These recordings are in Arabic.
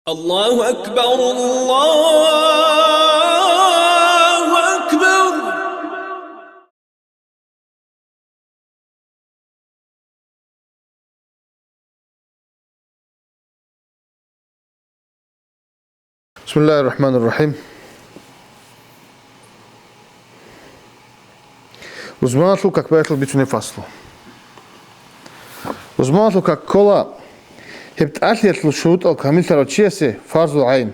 الله أكبر الله أكبر. بسم الله الرحمن الرحيم. Uzmanatlu как поэтл битвный фаслу. Uzmanatlu как кола hebt atletlu шут ал камил тарочесе фарзу айн.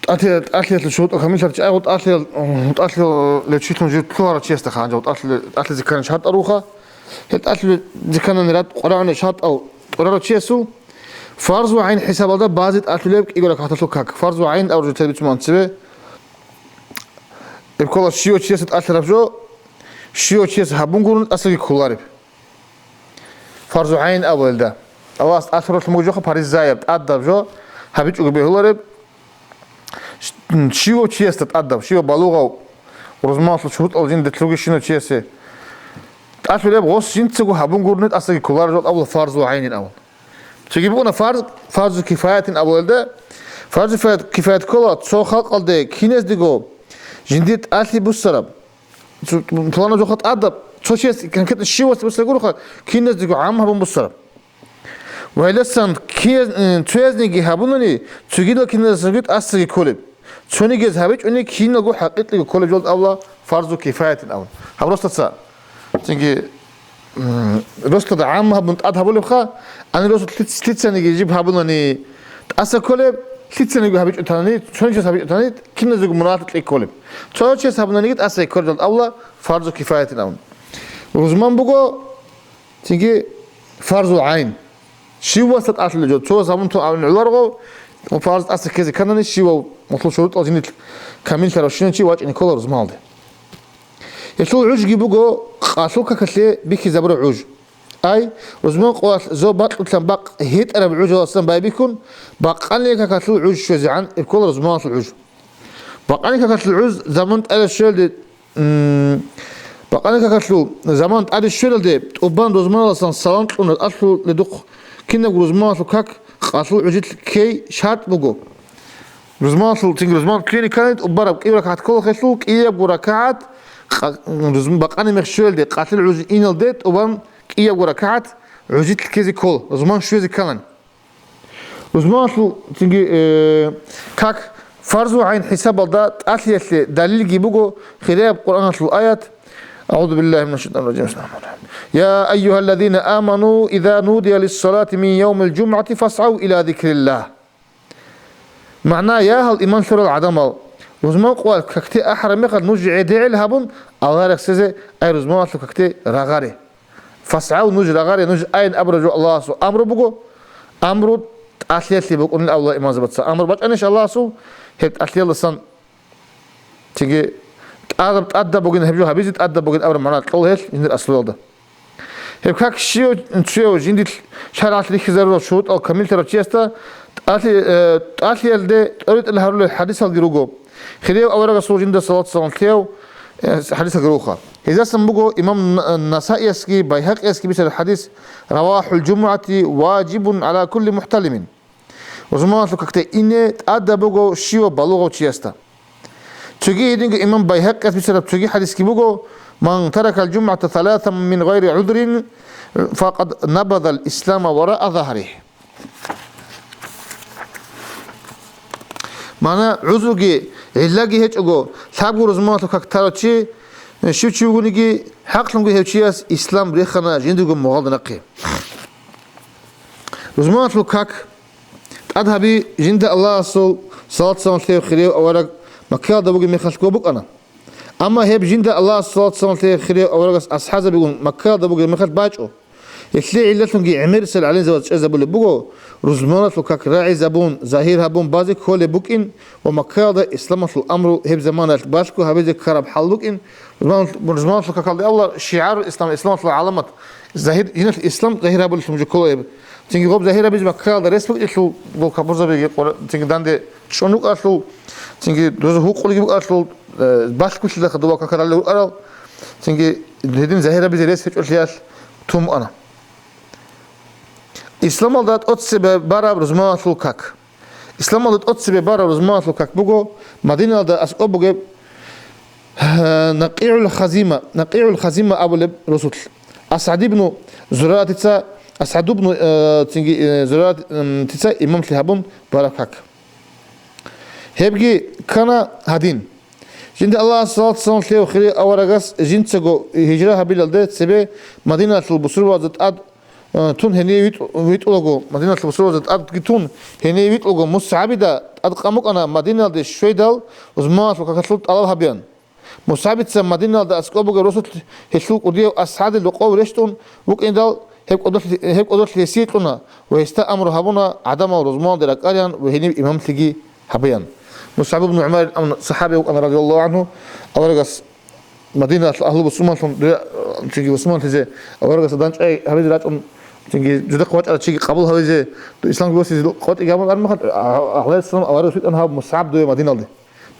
Atletlu шут ал камил тарочесе вот атлет лечитну жит тарочесе ханжа вот атлет зикан шат аруха hebt атлет зикан нрат قرآن шат ал тарочесу фарзу айн حساب ده بعض атлет يقول لك هتطلق كاك фарзу айн أو رجل تبي تمانسبه يبقى شيء چیز أثر بجو شيء چیز هبون قرن أصلي كولارب فرض عين أول ده أواس أثر الموجود خبر الزايد أدب جو هبيج أقول بهولارب شيء چیز تأدب شيء بالوغا ورزمان شهود أولين دتلوجي شنو چیزه أثر ده بغوص جنت سجو هبون قرن أصلي كولارب أول فرض عين أول تجيبونا فرض كفاية أول ده فرض كفاية كلا تصو خلق ده كينز ديجو جنديت أثلي بوسرب فلانا جو خط أدب توشيس كان كده الشيء بس يقولوا خا كينز ديجو عامها بوسرب وهلسان كينز تويزنيجي هابونني تجيله كينز سجيت أصلي كولب تونيجي هابيج أني كينز جو حقيقي كولب جود الله فرض كفاية الأول هبروست تصا تيجي روست ده عامها بنت أد هبولب خا أنا روست تلتسنيجي جيب هابونني أصل كولب تلتسنيجي هابيج أتاني تونيجي هابيج أتاني كينز جو مناطق الكولب توشيس هابونني جت أصل كولب الله فرض كفاية الأول وزمان بقى تيجي فرض عين شيء وسط أصل الجود تو زمان تو عمل العلرقة وفرض أصل كذا كنا شيء مطلوب شروط أجنيت كامل تراشين شيء واجد نيكولر زمان ده يطلع عوج جيبوجو قاسوكا كتلي بيك زبر عوج أي وزمان قوات زوبات مثلا باق هيت أنا بعوج أصلا بايبيكون باقاني كتلو عوج شو زعان الكولر زمان العوج باقاني كتلو عوج زمان على الشغل باقاني كتلو زمان على الشغل ده وبان زمان أصلا صلانت لون الأصل لدق كنا زمان كاك قاسو عوجت كي شات بوجو زمان تيجي زمان كليني كانت وبرب كي ركعت كل خشلو كي بركعت زمان باقاني مخشول ده قاتل عوج إنال ده وبان كي بركعت عوجت كذي كل زمان شو زي كمان زمان تيجي كاك فرض عين حساب الله أثلي دليل جيبوجو خلال القرآن الآيات أعوذ بالله من الشيطان الرجيم بسم الله الرحمن الرحيم يا أيها الذين آمنوا إذا نودي للصلاة من يوم الجمعة فاسعوا إلى ذكر الله معناه يا هل إيمان شر العدم وزمان قوال ككتي أحرم يقد نجع داعي الهبون الله ركسزه أي رزمان ككتي رغاري فاسعوا نجع رغاري نجع أين أبرجوا الله سو أمر بقو أمر أثلي بقول الله إيمان زبط أمر بس إن شاء الله سو هيت أثلي لسان تيجي أدب بقول هبجو هبيزت أدب بقول أمر معناه كل هيش إن الأصل ده هيك كاك شيو جندي شرعت لي خزر شوط أو كمل ترى أثلي ده أريد الهرول الحديث الجروجو خليه أول رسول جند صلاة صلاة حديث الجروخة إذا سمبقوا إمام النسائي يسكي بيهق يسكي بس الحديث رواح الجمعة واجب على كل محتلم وزمان لكتة إنه أدبوا شيء بلغة تيستا تجي إنك إمام بيهق يسكي بس تجي حديث كبقوا من ترك الجمعة ثلاثا من غير عذر فقد نبذ الإسلام وراء ظهره معناه عذرك علاجي هيك أقول ثابور زمان لك ترى شو تقولي حق لهم هيك شيء إسلام بريخنا جندكم مغالد نقي زمان لك أذهبي جند الله صلاة صلاة خير أولك مكان ده بقول مخشكو بق أنا أما هي بجند الله صلاة صلاة خير أولك أصحاب بيقول مكان ده بقول مخش باجو يتلي علتهم جي عمر سل عليه زوج زبون بقول رزمانات لك راعي زبون ظاهر هبون بازك هو لبوكين ومكان إسلام الأمر هب زمان باشكو هبيز كرب حلوكين رزمانات لك قال الله شعار الإسلام إسلام العالمات ظاهر هنا الإسلام ظاهر هبول سمجو كله تيجي غوب ظاهر هبيز مكان رسمك إسلو بالكبرزة بيجي تيجي داند شنوك أسلو تيجي روزه هو قولي بقى أسلو باشكو شلة خدوا كذا اللي أرى تيجي هدين ظاهر هبيز رسمك أسلياش توم أنا İslam aldat ot sebe bara rozmatul kak. İslam aldat ot sebe bara rozmatul kak bugo Madine alda as obuge نقيع الخزيمة أبو لب رسول أسعد بن زرارة تسا أسعد بن زرارة تسا إمام لهابون بركاك هبجي كان هدين جند الله صلى الله عليه وسلم خير أورجاس جند سجو هجرة هبيل الده سبب مدينة البصور وزت أد تون هني ويت ألقو مدينة البصور وزت أد تون هني ويت ألقو مصعب دا أد قامك أنا مدينة الشويدال وزمان فكاكسلت الله هبيان مصعب تسا مدينة دا أسكوبو رسول هشلوك وديو أسعد اللقاء ورشتون وك إندال هيك قدرت لسيتنا ويستا أمر هبونا عدم ورزمان درك أريان وهني إمام تجي هبيان مصعب بن عمر صحابي وأنا رضي الله عنه أورجس مدينة أهل بسمان تيجي بسمان تيجي أورجس دانش أي هذي راتهم تيجي جدا قوات على تيجي قبل هذي الإسلام بس قوات إجابة أنا ما خد أهل الإسلام أورجس أنا هاب مصعب دو مدينة ده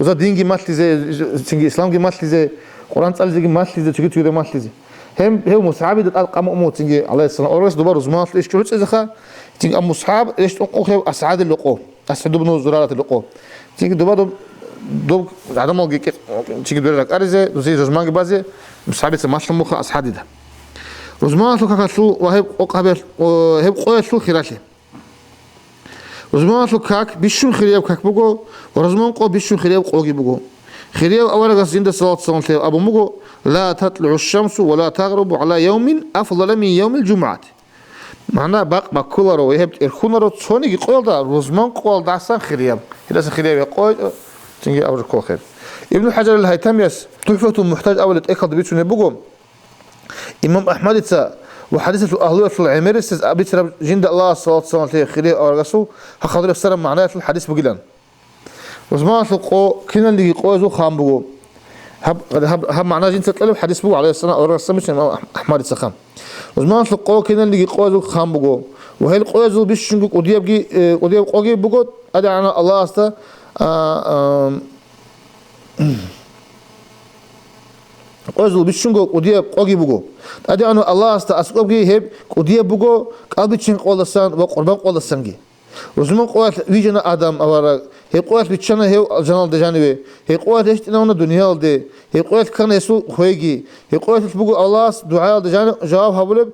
بس دين جي مات تيجي تيجي إسلام جي مات تيجي قرآن تعالى جي مات تيجي تيجي مات تيجي هم مصعب ده قام أمور تيجي عليه السلام أورجس دوباره زمان ليش كل إذا خا تيجي أم مصعب ليش تقول أسعد اللقاء أسعد بن زرارة اللقاء تيجي دوباره دوب عدم وجيك تيجي دور لك أرزة دوسي زمان جبازة مصعبة ماشلم مخ أصحاب ده رزمان شو كاكسو وهب أقابل وهب قوي شو خيراته رزمان شو كاك بيشون خيرياب كاك بقو ورزمان قو بيشون خيرياب قوي بقو خيرياب أول جالس عند الصلاة صلاة أبو مقو لا تطلع الشمس ولا تغرب على يوم أفضل من يوم الجمعة معناه باق كولر ويهب الخونر تصوني قول ده رزمان قول ده أصلا خيرياب إذا خيرياب يقول تنجي أول كل خير ابن حجر الهيثمي تحفة محتاج أول أكد بيتشون بقوم إمام أحمد تسا وحديثة أهلية العمير سز أبي ترى جند الله صلى الله عليه وسلم خير أو رجسوا هخضر السلام معناه الحديث بقولن وزمان القو كنا اللي قوزو خام بقوم هب معناه جند تطلب حديث بقول عليه السلام أو رجسوا مش إمام أحمد تسا وزمان القو كنا اللي قوزو خام بقوم وهي القوزو بيشنق ودياب قوي بقول أدي أنا الله أستا قوزو بيشنغو قديه قوغي بوغو ادي انو الله است اسقوغي هب قديه بوغو قلبيچين قولسان وقربان قولسانغي وزمن قوات ويجنا ادم اوارا هي قوات بيچنا هي جنال دجانوي هي قوات اشتنا دنيا الدي هي قوات كان يسو خويغي هي قوات بوغو الله دعاء دجان جواب هبلب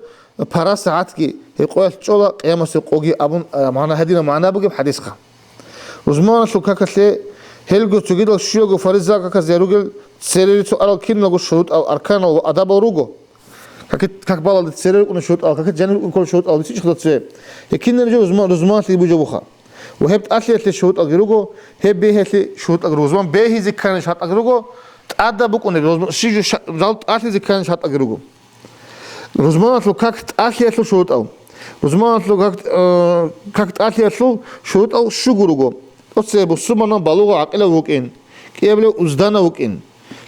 para saatki هي قوات چولا قيامس قوغي ابون معنا هدينا معنا بوغي حديثخه وزمن شو كاكله هلغو تجيدو شيوغو فريزا كاكا زيروغل سيريتو ارال كينلغو شروط او اركان او اداب اوروغو как балал سيرير كون شروط او كاكا جانب كل شروط او تيجي خدت سي يكين نجو زمان لي بوجو بوخا وهبت اثليت شروط اغروغو هب به شروط اغروزمان به زكان شات اغروغو اداب كون شيجو زالت اثلي زكان شات اغروغو روزمان لو как اثليت شروط او روزمان لو как اثليت شروط او شغروغو أصيب السمنة بالغ عقله وكين كيبله أزدانه وكين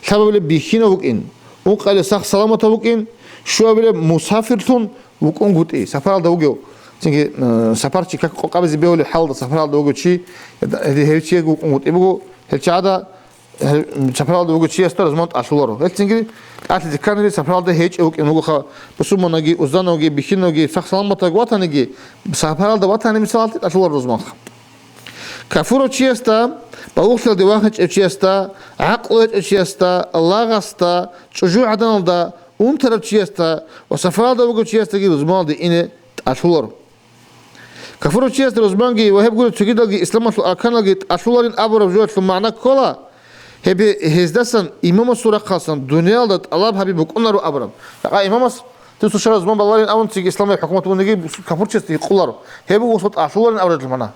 سببله بيخينه وكين وقال سخ سلامة وكين شو بله مسافر تون وكون قطعي سفر على دوجو تيجي سفر شيء كقابل زي بيقول حال سفر على دوجو شيء هذه هي شيء وكون قطعي بقول هالشيء هذا سفر على دوجو شيء استر زمان أشلوره هل تيجي أكيد كان لي سفر على هيج وكين وقول خا بسمنة جي أزدانه جي بيخينه جي سخ سلامة وقتانه جي سفر على وقتانه مثال أشلوره زمان كفورو تشيستا باوخل دي واحد تشيستا عقل تشيستا الله غستا شجوع عدنالدا اونتر تشيستا وسفرادا وغو تشيستا جي زمان دي اني اشولور كفورو تشيستا زمانغي وهب غو تشيداغي اسلام اكانغي اشولورين ابور جوت معنى كولا هبي هزدسن امام سوره خاصن دنيالدا الله حبيب كونرو ابرم امام تسو شرا زمان بالله اون تيجي اسلام حكومه ونجي كفور تشيستا يقولر هبي وصوت اشولورين ابرد المعنى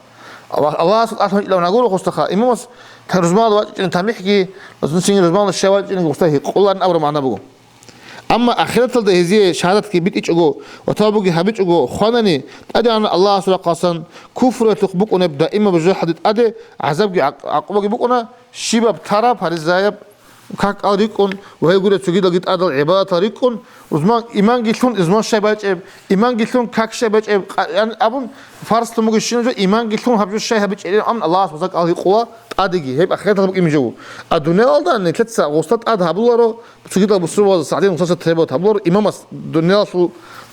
الله سبحانه لو نقول خستخا إمامس كرزمان واجد تامحكي لازم نسين رزمان الشواج إنه قصته قلنا أمر معنا بقول أما آخرة الدهزية شهادة كبيت إيجو وتابوجي حبيت إيجو خانني أدي أن الله سبحانه قاسن كفر تقبق ونبدأ إما بجو حدث أدي عذاب عقبك بقنا شباب تراب هرزايب كاك أريكون وهي يقول تجد لقيت أدل عبادة أريكون وزمان إيمان جيلون إزمان شباج إيمان جيلون كاك شباج يعني أبون فارس تموجي شنو إيمان جيلون هبجو شيء هبج أمن الله سبحانه قال قوة أديجي هيب أخيرا تبقى إيمجو الدنيا ألدا إن 3 ساعات وسط أد هبلورو تجد لبصور ساعتين وسط تريبو هبلور إمام الدنيا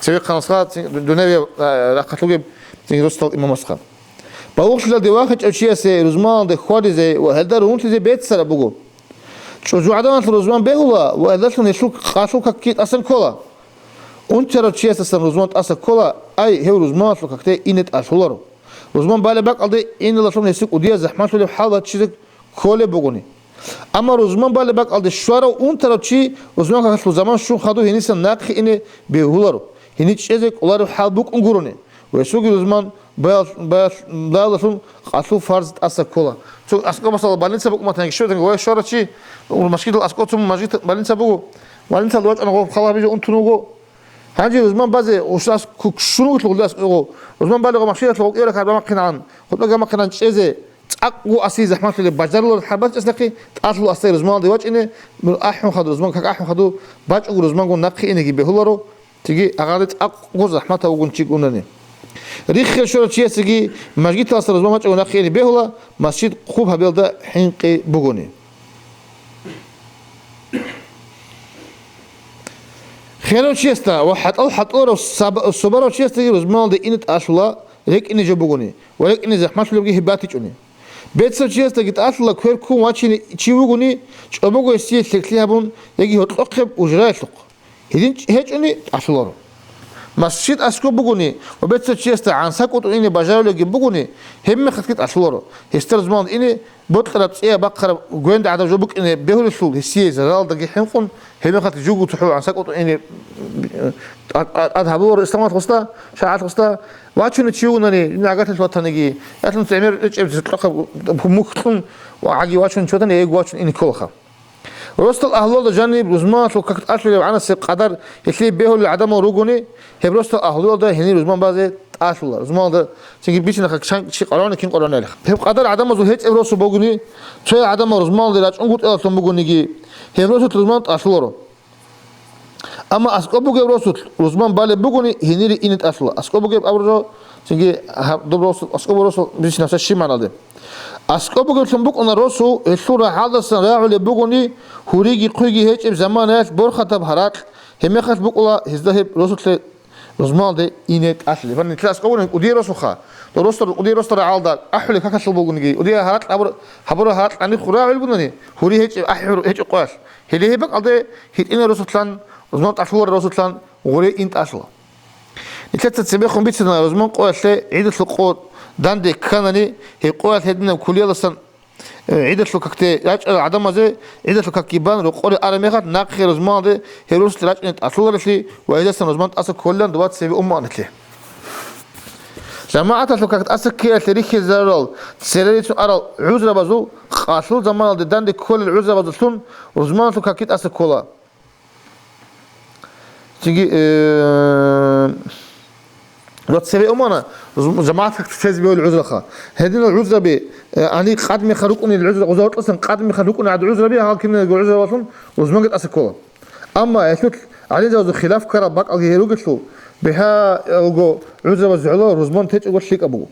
سوي خنصات دنيا راقتلوجب تيجي رستل إمام مسخ باوخش لدي واحد أشياء سي رزمان ده خواري زي وهذا رونت زي بيت سر بقول شو زوجنا الرزمان بهلا وهذا شو نشوك قاشو ككيت أصلا كلا أنت ترى أشياء أصلا رزمان أصلا كلا أي هو رزمان شو ككتة إنت أشولره رزمان بالباك على إن الله شو نسيك وديه زحمة شو حالة شيء كله بقولي أما رزمان بالباك على الشوارع وأنت ترى شيء رزمان كشلو زمان شو خدوه هني سناق إنه بهولره هني شيء ولا حال بوك أنقرونه ويسوق رزمان بايل شو قاشو فرز أصلا كلا شو أسكو مثلا بالين سبق ما تناقش شو تنقول شو رشي والمشكلة أسكو ثم مجيء بالين سبقه بالين سبقه أنا قول خلاص بيجي أنتو نقول هنجي رزمان بعض وشاس شنو تقول لأس رزمان بالغ مشكلة تقول إيه لك هذا ما كنا عن خد لك ما كنا شيء تأقو أسيز زحمة اللي بجر له الحبات أصدقي تأصله أسير رزمان ديوات إنه من أحم خد رزمان كأك أحم خدو بجر رزمان قول نقي إنه جيبه هلرو تيجي أقعد أقو زحمة وقول شيء قلنا ريخ شو شيء تيجي مسجد أسير رزمان بجر نقي إنه بهلا مسجد خوب هبيل ده حنقي بقوني خيرون شيستا واحد أو حط أورو الصبر شيستا يرزمان ده إنت أشلا ليك إني جبوني ولك إني زحمة شو لقيه هباتي جوني بيت شيستا جت أشلا كوير كون واتشين تشيبوني شو يستيه سكلي هبون يجي هتلقب وجرا يطلق هدين هيك إني أشلاره مسجد أسكو بقولي وبيت شيستا عن سكوت إني بجارو لقي بقولي هم خدت أشلاره هستر زمان إني بطلت إيه بقرة جوند عدا جوبك إني بهول السول هسيه زرال دقي حنقون هم خدت جوجو تحول عن سكوت إني أذهبوا استمرت خستا شاعت خستا واتشون تشيونني نعقت الوطنية أتلم تعمر إيش تلقى بمختم وعجي واتشون شو تاني إيه واتشون إني كلها رستل أهلول جانب رزمان شو كت أشلي عنا سب قدر يسلي بهول العدم وروجوني هي رستل أهلول ده هني رزمان بعضه أشلي رزمان ده تيجي بيشنا خشان شيء قرانه كين قرانه له هي قدر عدم زو هيك رسو بوجوني شو عدم رزمان ده لا تقول إلا ثم بوجوني جي هي رسو رزمان أشلوره أما أسكوبو جاب رزمان بالي بوجوني هني إنت أشلي أسكوبو جاب أبرزه تيجي دبر أسكوبو رسو بيش نفس الشيء معنا ده أسكوبو جاب سنبوك أنا رسو الصورة هذا سنراعي اللي بوجوني هوريجي قيجي هيك بزمانات برخة بهارات هم يخاف بوك الله هزده رسو رزمان ده إنت أشلي فأنا نتلاس قولنا ودي رسو خا ودي رستر عالدا أحلي كاكسل بوجوني ودي هارات حبر هارات عندي خراع البناني هوري هيك أحير هيك قاش هلي هبك على هيت إن رسو تلان رزمان أشلور رسو تلان غوري إنت أشلا نتلاس تسبيخهم بيتنا رزمان قاش عيد القود داندي كانني هي قوات هدنا كلية لسن عيدة لوكاكتي راج العدم زي عيدة لوكاكيبان رقول أرميخات ناقخي رزمان ده هيروس راج إنت أصلا رسلي وإذا سن رزمان أصل كلن دوات سبي أنتلي جماعة لوكاكت أصل كي تاريخ زرال سيريت أرال عزرة بزو قاشل زمان ده داندي كل العزرة بزو سن رزمان لوكاكيت أصل كلا تيجي لو تسوي أمانة جماعة تفاز بيو العذرة خا هذين العذرة بي يعني قدم يخلقوني العذرة وزارة أصلا قدم يخلقوني عاد العذرة بي هاكين يقول العذرة وصل وزمان قد أسكولا أما يشوت عليه زوج خلاف كرا باق أجي هيروجلو بها يقول عذرة وزعلة رزمان تيج يقول شيك أبوه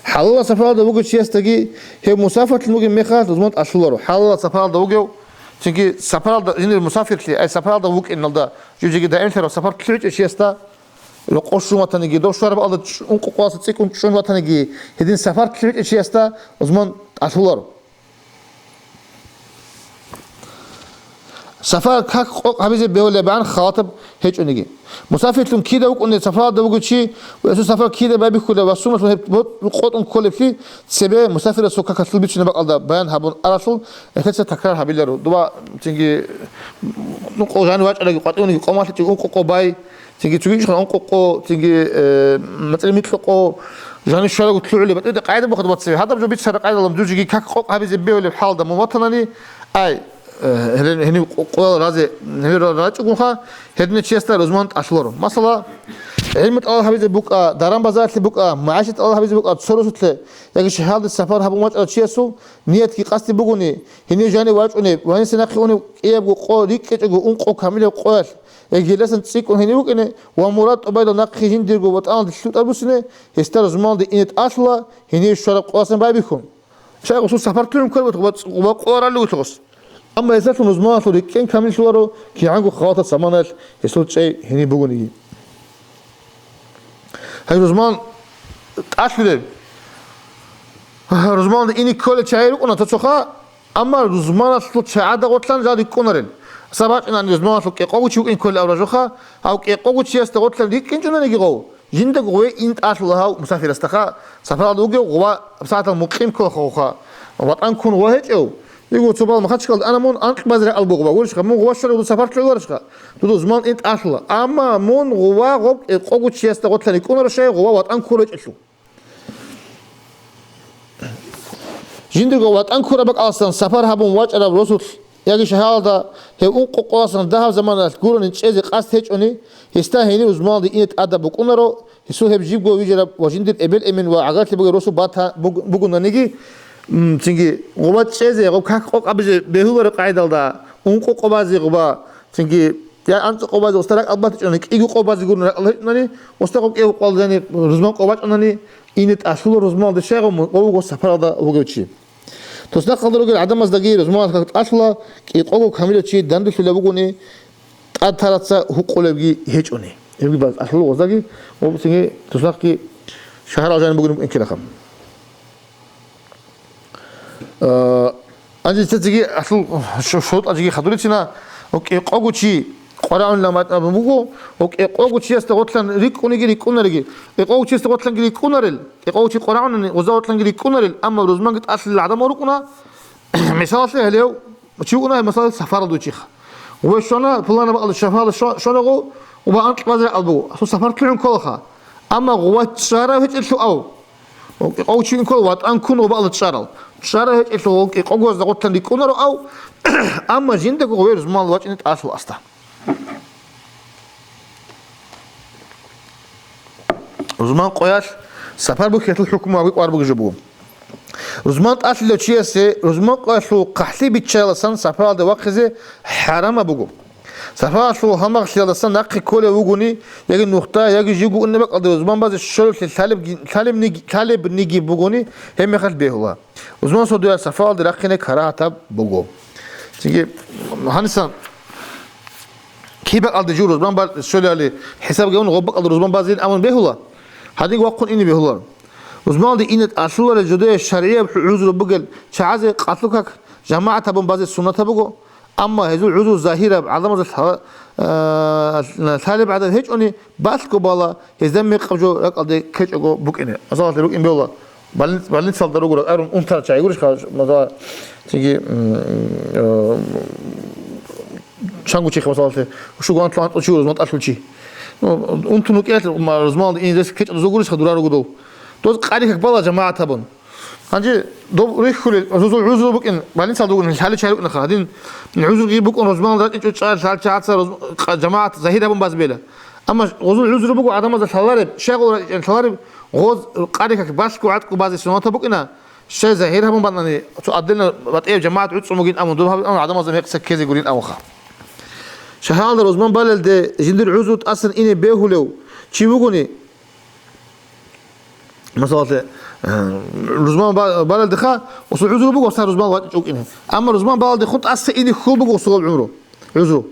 حلال سفر هذا وجود شيء استجي هي مسافة الموجي ميخات رزمان أشلره حلال سفر هذا وجو تيجي سفر هذا إن المسافر لي أي سفر هذا وجود إن هذا يجي دائما ترى سفر كل شيء استا لقشوا متنجي دو شوارب الله أنكو قاصد سيكون شون متنجي هدين سفر كل شيء استا رزمان أشلره سفر كاك هبيزي بيقول لبعان خاطب هيك أنيجي مسافر تون كده وقلنا سفر ده وجود شيء ويسوع سفر كده بابي كله وسومة وهي بقطن كل فيه سبب مسافر سوكا كسل بيتش نبقى الله بيان هبون أرسل هتحس تكرار هبيلرو دوا تيجي نقول جانو واج على قطعوني قماش تيجي أنكو باي تيجي شو أنكو تيجي مثلا مثل جاني شو لو تطلع لي بتقدر قاعدة باخد بتصير هذا بجو بيتش قاعدة لما تجي كاك هبيزي بيقول الحال ده مواطنني أي هني قوة رازي هني راجع كونها هدني تشيستا رزمان أشلورو مثلا علمة الله هبيز بوكا داران بازار بوكا معاشة الله هبيز بوكا تصرف تله لكن شهادة السفر هبو مات تشيسو نيت كي قصدي بقولني هني جاني واجوني وين سناخوني إيه بقول قاري كتجو أنقو كامل قوات يجلسن تسيكون هني بوكني ومراد أبيض ناقي هندير جو وتأند الشوط أبوسني هستر رزمان دي إنت أصلا هني الشرب قاسم بايبيكم شيء خصوص سفرت لهم كل وقارا اللي وتغص أما يسافر نزمان صوري كان كامل شوارو كي عنده خواطر سمانات يسوي شيء هني بقولي هاي رزمان أشلي رزمان إني كل شيء يكون تتصخا أما رزمان أصله شعادة قتلان زاد يكونرن سبعة إن رزمان أصله كقوة شو إن كل أورجوخا أو كقوة شيء استقتلان ديك إن جونا نيجي قو جند قوي إنت أصلها مسافر استخا سفر دوجي قوة بساعة المقيم كل خوخا وطن كون واحد أو يقول تبغى ما خدش أنا مون أنت بزرع البقبة بقولش خا مون غواش شو سفر تلو ورش خا تدو زمان إنت أصله أما مون غوا غب قوة شيء استقتلان يكون رشة غوا وطن كله إيشلو جندقوا وطن كره بق أصلا سفر هبون واج على رسول يجي شهادة هي أوق أصلا ده زمان الكورن إنشأ قاس هيجوني هستاهيني وزمان دي إنت أدب بكونرو هسه هب جيب جو ويجرب وجندت قبل إمن وعقلت بقى رسول باتها بقولنا نيجي تيجي غوات شيء غو كاك قق أبجي بهو قاعدة ده أنقو قبازي غبا تيجي يا أنت قبازي استرك أبات تجوني إيجو قبازي يقولنا الله ناني استرك إيجو قال زاني رزمان قباز أناني إنت أشلو رزمان ده شيء غو سفر ده وجوتشي تصدق قدروا قل عدم أصدقائي رزمان كانت أصلا يتقوقوا كاملة شيء دندو شو لبقوني أثرتها حقوق لبقي هيجوني يبقى بس أصلا وصدقي وبسنجي تصدق كي شهر عشان بقولهم إنك لكم أنت تجي أصل شوط أجي خدورتنا أوكي قوقوا شيء قرآن لما تبغوا أوكي قوقوا شيء استغطلن ريكوني ريكونا رجي قوقوا شيء استغطلن ريكونا ريل قوقوا شيء قرآن وزارتلن ريكونا ريل أما رزمان قد أصل العدم وركونا مثال سه هليو شوكونا مثال سفر دوتشيخ وشونا فلان بقى الشفاء شونا جو وبأنت ماذا أبغوا أصل سفر كلهم كلها أما قوات شارع هيك شو أو شيء كل وقت أنكون وبقى الشارع هيك شو قوقوا استغطلن ريكونا أو أما جندك غير رزمان الوقت إنت أصل أصلا رزمان قياش سفر بكيت الحكومة ويقار بجبوه رزمان أصل لو شيء سه رزمان قياش لو قحلي بتشالسان سفر ده وقته حرام بجو سفر شو هم قشلسان نقي كل وجوني يجي نقطة يجي جيجو إنه بقى رزمان بعض الشغل ثالب نيجي بجوني هم يخل به هو رزمان صدق سفر ده رقينه كراهة بجو تيجي هنسان كي بقى الدجور رزمان بعد شغل عليه حساب جون غبق رزمان بعضين أمن به هو هذيك وقت إني بهلان وزمان دي إنت أصول الجدية الشرعية بحجوز بقول شعازة قاتلك جماعة تبون بعض السنة تبقوا أما هذول عذور ظاهرة عظمة الثالث بعد هيك أني بس قبلا يزمي قبجو رقدي كيش أقو بقينه أصلا تروح إن بالله بالين صل دروق أرون أنت شيء يقولش مثلا تيجي شانغو شيخ مثلا وشو قانت لانت أشيو زمان أصل شيء أنتم نكيت ما رزمان إن ذا كيش أزوجورش خدورا رقدو توز قاري كبلا جماعة تبون هنجي دو ريخول عذور بقين بالين صل دروق الحالة شيء نخ هذين العذور غير بقون رزمان ذات إيش شال جماعة زهيدة بون بازبيله أما عذور بقو عدم ذا ثلارب شغل ثلارب غوز قاري كباش قعد كباز السنة تبقينا شيء زهيدة بون بانني تقدرنا بتأيه جماعة عود صموجين أمون دول هم عدم ذا ميك سكيز يقولين أوخا شهادة رزمان بالل ده جندر عذور أصلا إني بيهولو شيء بقولي مثلا رزمان بالل دخا وصل عذور بقو صار رزمان واحد يشوك إنه أما رزمان بالل ده خد أصلا إني خل بقو صغر عمره عذور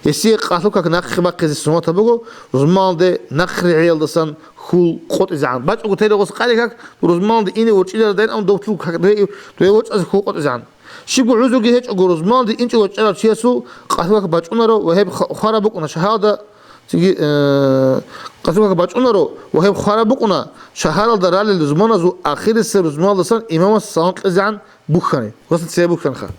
يصير قاتلك نخ بقى السنة تبقو رزمان ده نخ عيال دسان خل قط إزعان بعد أقول تيجي قص قارئك رزمان ده إني وتشيل ده أم دوتلوك ده وتش أز خل قط إزعان شيبو عذور جه هيك أقول رزمان ده إنت وتشيل شيء قاتلك بتشونره وهي خرابك ونا شهادة تيجي قاتلك بتشونره وهي خرابك ونا شهادة درال الرزمان زو آخر السر رزمان دسان إمام الصلاة إزعان بخانه وصلت سيبو خنخه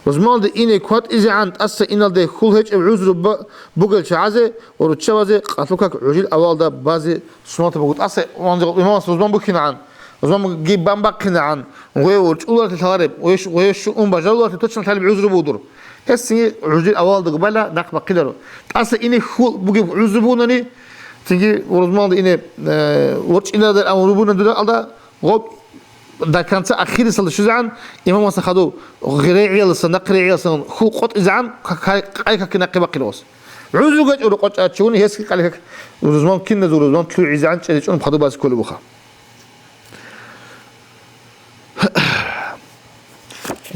رزمان ده إني كوات إزعان أصلا إن ده خل هيك عذور بقول شعازة ورتشوازة قاتلك عجيل أول ده بعض سنة بقول أصلا إمام رزمان بخين عن رزمان جيب بامبخين عن ويش أول تثارب ويش بجاول تتوشن ثالب عذور بودر هسي عجيل أول ده قبله نقبل قدره أصلا إني خل بجيب عذور بونني تيجي ورزمان ده إني ورش إن ده أمر بونا ده الله غب ده كانت أخير صل شو زعن إمام وسخدو غير عيال صن نقر عيال صن خو قط زعن كاي كنا قبا قلوس عذر قد قط أتشوني هسك قالك رزمان كنا رزمان تلو عزعن تشون بخدو باز كل بخا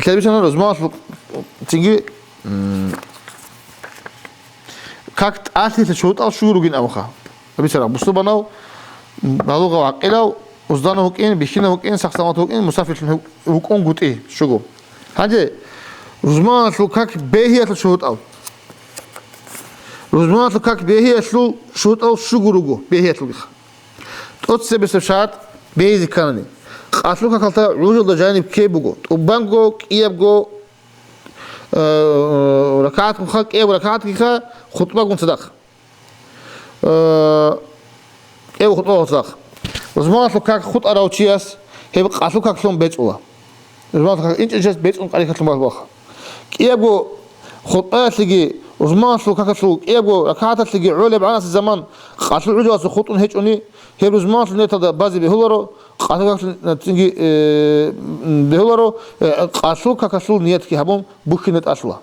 كلامي أنا رزمان تيجي كاكت آتي تشوت أو شو روجين أبخا أبي سلام بس بناو بالغ وعقله وزدانه هوكين بيشينه هوكين سخسامات هوكين مسافر هوكون قطعي شو هذا رزمان لوكاك بهي الشهود أو رزمان لوكاك بهي الشهود أو شو جروجو بهي الشهود توتس بسشات بهي ذكرني قاتلوك كلتا رجل جانب كيبوجو وبانجو كيبجو ركعات مخاك إيه وركعات كيخا خطبة قم صدق إيه وخطبة صدق رزمان لوكاك خط أراوتشياس هي قاتلوك كلهم بيت الله رزمان لوكاك إنت جالس بيت أنك عليك كلهم بالواقع كيبجو خطبة تلقي رزمان لوكاك تلقي كيبجو ركعات تلقي علب عناس الزمان قاتلو عجواس خطون هيك أني هي رزمان لنيت هذا بازي بهولرو قاتلوك تلقي بهولرو قاتلوك كسول نيت كي هبون بوكينت أصلا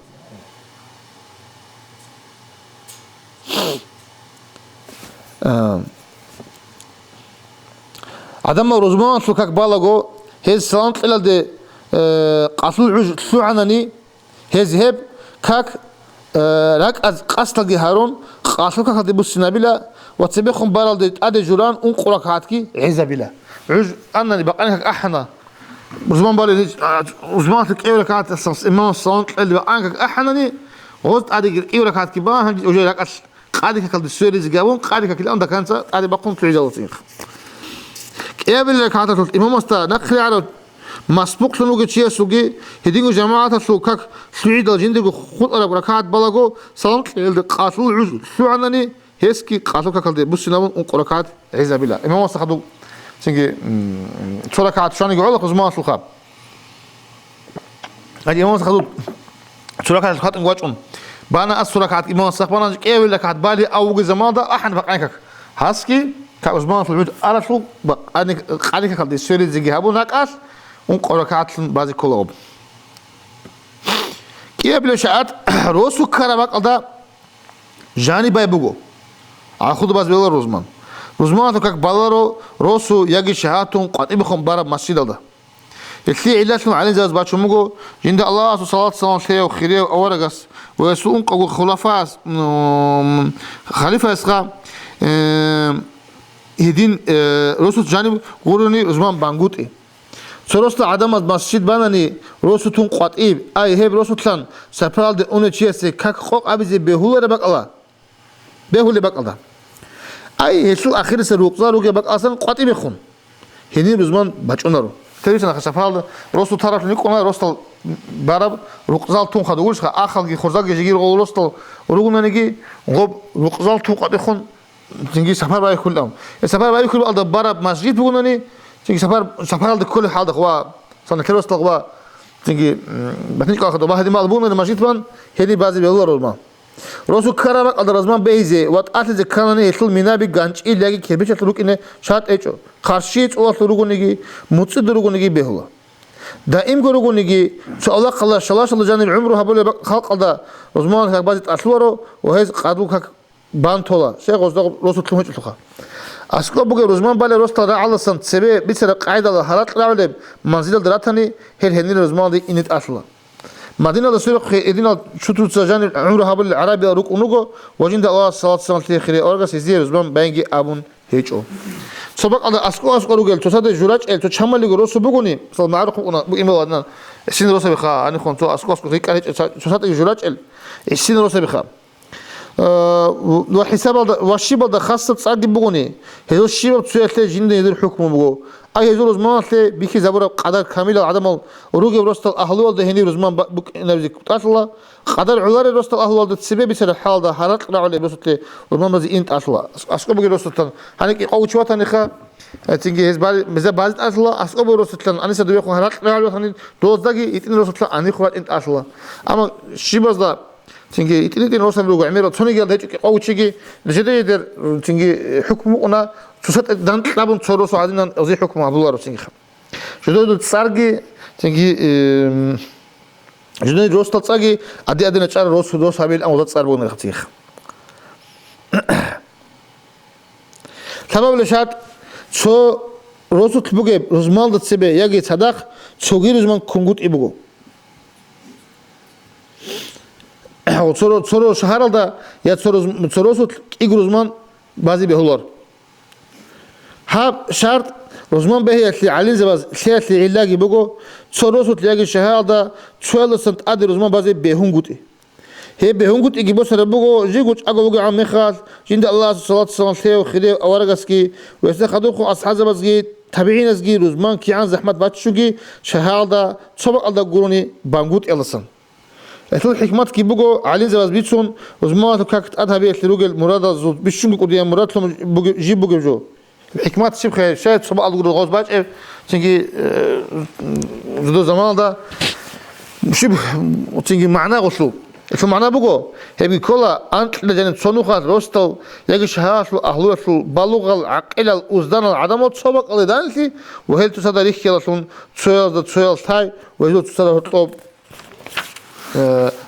عدم رزمان لوكاك بالغو هي سلام إلى ده قاتلو عج سوعنني هي ذهب كاك راك از قصد هارون قاتلوك هذا بالسنابلة وتبيخهم بالد أدي جوران قرك هاتكي عزبلة عج أنني بقانك أحنا زمان بالي زمان تك إيورك هات الصص إمام الصلاة اللي بقانك أحنني وقلت أدي إيورك هاتكي باه وجاي لك أش قادك كل السوري زجاون قادك كل عندك أنت أدي بقوم تعجلتين قبل لك هات الإمام استا نقل على مسبوق سنوجي شيء سوجي هدينو جماعة سوكاك سعيد الجندي خود على بركات بلاغو سلام كيل قاتلو عزل شو عندني هسكي قاتلو ككل بسناون بركات عزة بالله إمام استا خدو سنجي شركات شان يقول لك زمان سلخاب هذه إمام استا خدو شركات خات نواجهون بانا الشركات إمام استا بانا قبل لك هات بالي أوج زمان ده أحد بقى هسكي كأزمان في العود على شو بقى قالك ككل سوري زجي هابو ناقص ونقرأكات بعض كلهم كيف بلشات روسو كرامك على جانب يبغو أخذ بعض بيلا روزمان تو كك بالارو روسو يجي شهاتهم قاتم بخم برا مسجد هذا اللي علتهم على جاز باتشو مغو جند الله صلاة سلام شيء وخيره أورجس ويسوون قو خلفاء خليفة إسقا هدين روسو جانب قروني روزمان بانغوتي سروست عدم مسجد بانني روسوتون قطعي أي هب روسوتلان سفرال ده أونه چیزی كك خوق أبزي بهوله بقلا بهوله بقلا أي هسل آخر سروقزار روجي بق أصلا قطعي بخون هني روزمان بچونارو تريسنا خسفرال روسو طرف نيكونا روستل بارب روقزال تون خدوش خا آخر جي خرزال جيجير قول روستل وروقنا نيجي غب روقزال تون قطعي خون تنجي سفر باي كلهم السفر باي كل بعض بارب مسجد بقولني تيجي سفر هذا كل حال خوا صار كل وسط خوا تيجي بتنيك أخذ وباه هذه مالبون المسجد بان هذه بعض بيقولوا روما روسو كرامك على رزمان بيزي وقت أتى ذكرني يطل منابي غانش إيه لقي كبيرة تروك إنه شات إيشو خارشيت أو تروك نيجي متصد تروك نيجي بهلا دائم تروك نيجي سؤال الله شلاش الله جانب عمره هبول خلق على رزمان هك بعض أسواره وهذا قادوك هك بان تولا شيء قصده روسو تلومش تلقى أسكو بقى روزمان بالي روستا على سنت سبي بيصير قاعدة الحالات الأولى منزل دراتني هني روزمان دي إنت أصلا مدينة السورق إدينا شتوت سجان عمره هبل العربي روك ونوجو وجند الله صلاة السلام خير أورجا سيزي روزمان بينجي أبون هيجو سبق على أسكو روجل تصدق جوراج تو شمال اللي روسو بقولي صل معرق ونا بإيمان ودنا السين روسا بخا أنا خون تو أسكو هيك أنا تصدق جوراج السين روسا بخا وحساب والشيب خاصة تصعد بقولي هذا الشيب تسوي جند يدير حكمه بقول أي هذول روزمان بيكي زبورة قدر كامل عدم وروجي روست الأهل ده هني روزمان بك نبزك أصلا قدر علاري روست الأهل ده تسبب بيصير الحال ده حرق عليه روست روزمان بزي إنت أصلا أسكو بقول روست هنيك قوي شوية تانيخا تيجي هزبال مزة بعض أصلا أسكو بقول روست أنا سدوا يكون حرق عليه هني دوز دقي يتين روست أنا خوات إنت أصلا أما شيبز ده تيجي يتين روست بيقول عميرة ثاني قال ده قوي شيء لجده يدير تيجي حكمه سوسات دان لابن تصوروا سعادنا أزي حكم عبد الله رسول الله جدود تصارجي تيجي جدود روس تصارجي أدي أدي نشار روس هابيل أو تصار بون الختيخ سبب لشات شو روس تبغى روزمان تسبة يجي صدق شوغي روزمان كونغوت يبغو تصوروا شهر هذا يا تصوروا إيج روزمان بعضي بهولار هاب شرط رزمان به اللي علين زباز شيء اللي علاجي بقو تصرفوا تلاقي شهادة شوال سنت أدي رزمان بازي بهونجوتي هي بهونجوت يجي بس ربقو جيجوش أقو بقو عم مخاز جند الله صلاة والسلام عليه وخيره أورجسكي ويستخدمكم أصحاب زبازي تابعين أزجي رزمان كي عن زحمة باتشوجي شهادة صبق الله قروني بانجوت إلسن الحل حكمات كي بقو علين زباز بيتسون رزمان كاكت أدها بيت لروجل مراد زود بيشون قديم مراد لهم جيب بقو جو الحكمات شيء بخير شايد صبق الله قرون غاز باش تيجي زدو زمان ده شبه تيجي معناه غسلو شو معناه بقول هبي كلا أنت لجنة صنوخات روستل يجي شهاش الأهلوة البلوغ العقل الأوزدان العدم تصبق اللي دانسي وهل تصدق ريح كلا شون تسويل تاي وهل تصدق طب